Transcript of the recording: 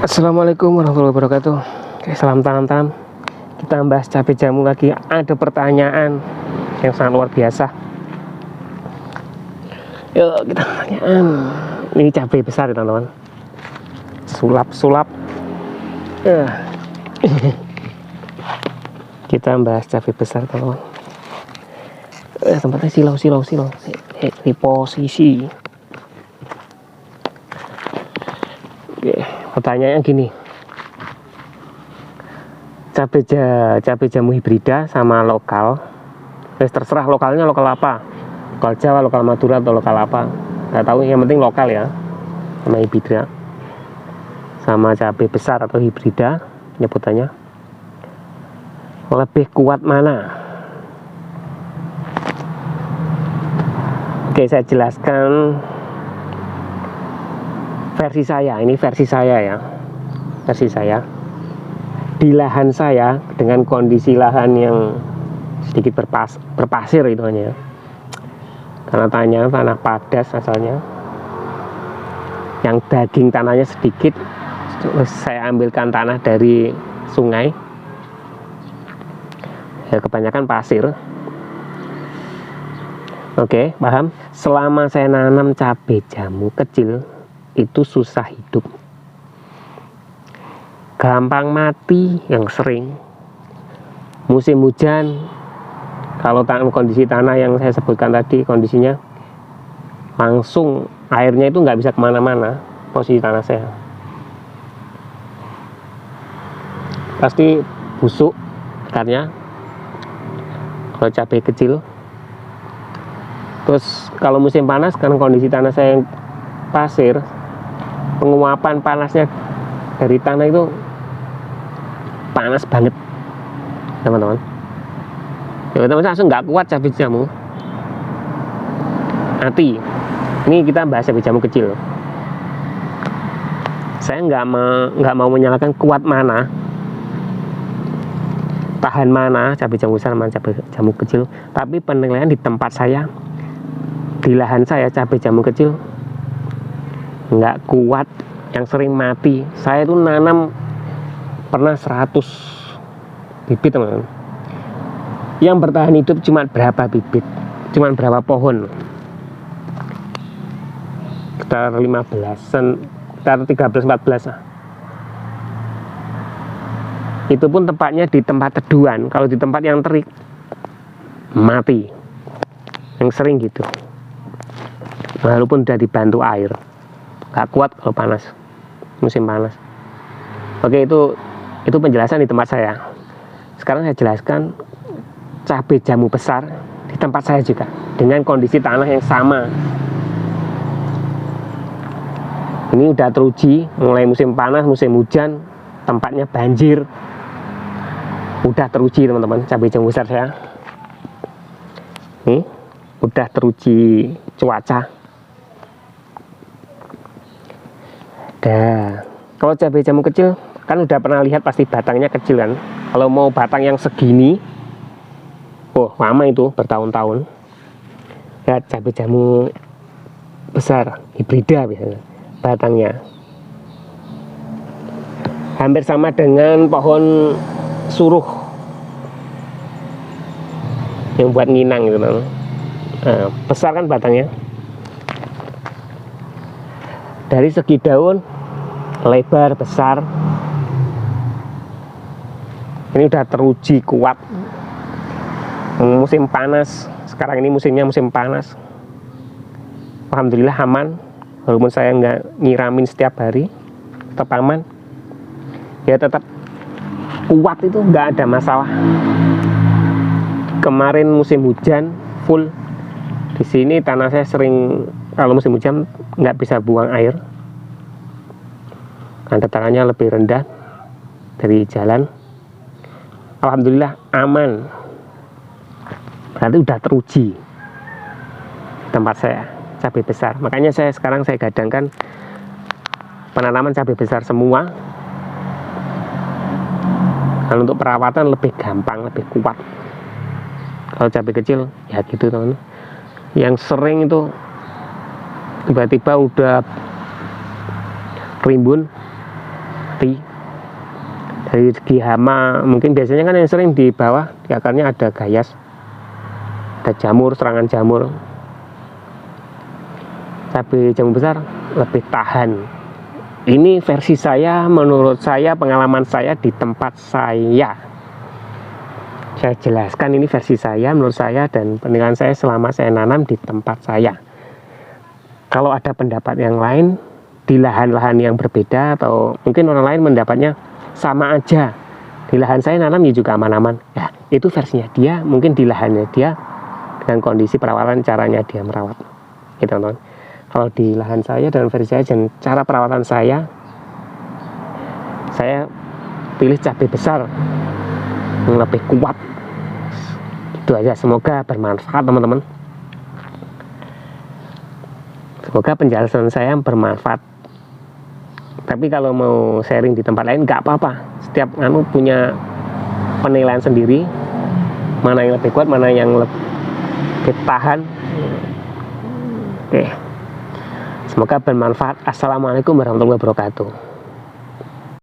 Assalamualaikum warahmatullahi wabarakatuh. Oke, salam tanam-tanam. Kita bahas cabai jamu lagi. Ada pertanyaan yang sangat luar biasa. Yuk kita pertanyaan. Ini cabai besar ya teman-teman. Sulap-sulap. Kita bahas cabai besar teman-teman. Tempatnya silau. Ini posisi. Pertanyaannya gini, cabai jamu hibrida sama lokal, terserah lokalnya lokal apa, lokal Jawa, lokal Madura atau lokal apa, nggak tahu, yang penting lokal ya, sama hibrida, sama cabai besar atau hibrida, nyebutannya lebih kuat mana? Oke, saya jelaskan versi saya. Ini versi saya ya, versi saya di lahan saya dengan kondisi lahan yang sedikit berpasir itu hanya ya. Karena tanah padas asalnya, yang daging tanahnya sedikit, terus saya ambilkan tanah dari sungai ya, kebanyakan pasir. Oke, paham. Selama saya nanam cabai jamu kecil itu susah hidup, gampang mati, yang sering musim hujan. Kalau kondisi tanah yang saya sebutkan tadi, kondisinya langsung airnya itu nggak bisa kemana-mana, posisi tanah saya pasti busuk akarnya kalau cabai kecil. Terus kalau musim panas, karena kondisi tanah saya yang pasir, penguapan panasnya dari tanah itu panas banget teman-teman. Ya, teman-teman langsung nggak kuat cabai jamu, mati. Ini kita bahas cabai jamu kecil. Saya nggak mau menyalahkan kuat mana, tahan mana cabai jamu besar sama cabai jamu kecil, tapi penilaian di tempat saya, di lahan saya, cabai jamu kecil nggak kuat, yang sering mati. Saya itu nanam pernah 100 bibit teman-teman, yang bertahan hidup cuma berapa bibit, cuma berapa pohon, sekitar 15-an, sekitar 13-14 lah. Itu pun tempatnya di tempat teduhan. Kalau di tempat yang terik mati, yang sering gitu, walaupun udah dibantu air, gak kuat kalau panas, musim panas. Oke, itu penjelasan di tempat saya. Sekarang saya jelaskan cabai jamu besar di tempat saya juga, dengan kondisi tanah yang sama. Ini udah teruji, mulai musim panas, musim hujan, tempatnya banjir, udah teruji teman-teman. Cabai jamu besar saya ini udah teruji cuaca. Kalau cabai jamu kecil kan udah pernah lihat, pasti batangnya kecil kan. Kalau mau batang yang segini, lama itu, bertahun-tahun. Lihat cabai jamu besar hibrida biasanya, batangnya hampir sama dengan pohon suruh yang buat nginang gitu. Besar kan batangnya. Dari segi daun lebar, besar. Ini udah teruji kuat. Musim panas, sekarang ini musimnya musim panas, alhamdulillah aman. Walaupun saya nggak nyiramin setiap hari, tetap aman. Ya tetap kuat, itu nggak ada masalah. Kemarin musim hujan full. Di sini tanah saya sering, kalau musim hujan nggak bisa buang air, kan datarannya lebih rendah dari jalan. Alhamdulillah aman. Berarti udah teruji tempat saya cabai besar. Makanya sekarang saya gadangkan penanaman cabai besar semua. Kalau untuk perawatan lebih gampang, lebih kuat. Kalau cabai kecil ya gitu teman. Yang sering itu tiba-tiba udah rimbun, mati. Dari segi hama mungkin biasanya kan yang sering di bawah di akarnya ada gayas, ada jamur, serangan jamur. Cabai jamur besar lebih tahan. Ini versi saya, menurut saya, pengalaman saya di tempat saya. Saya jelaskan ini versi saya, menurut saya, dan penilaian saya selama saya nanam di tempat saya. Kalau ada pendapat yang lain di lahan-lahan yang berbeda, atau mungkin orang lain mendapatnya sama aja, di lahan saya nanam ya juga aman-aman, ya itu versinya dia, mungkin di lahannya dia dengan kondisi perawatan, caranya dia merawat gitu, teman-teman. Kalau di lahan saya dan versi saya dan cara perawatan saya pilih cabai besar yang lebih kuat. Itu aja, semoga bermanfaat teman-teman. Semoga penjelasan saya bermanfaat. Tapi kalau mau sharing di tempat lain nggak apa-apa. Setiap punya penilaian sendiri, mana yang lebih kuat, mana yang lebih tahan. Oke. Semoga bermanfaat. Assalamualaikum warahmatullahi wabarakatuh.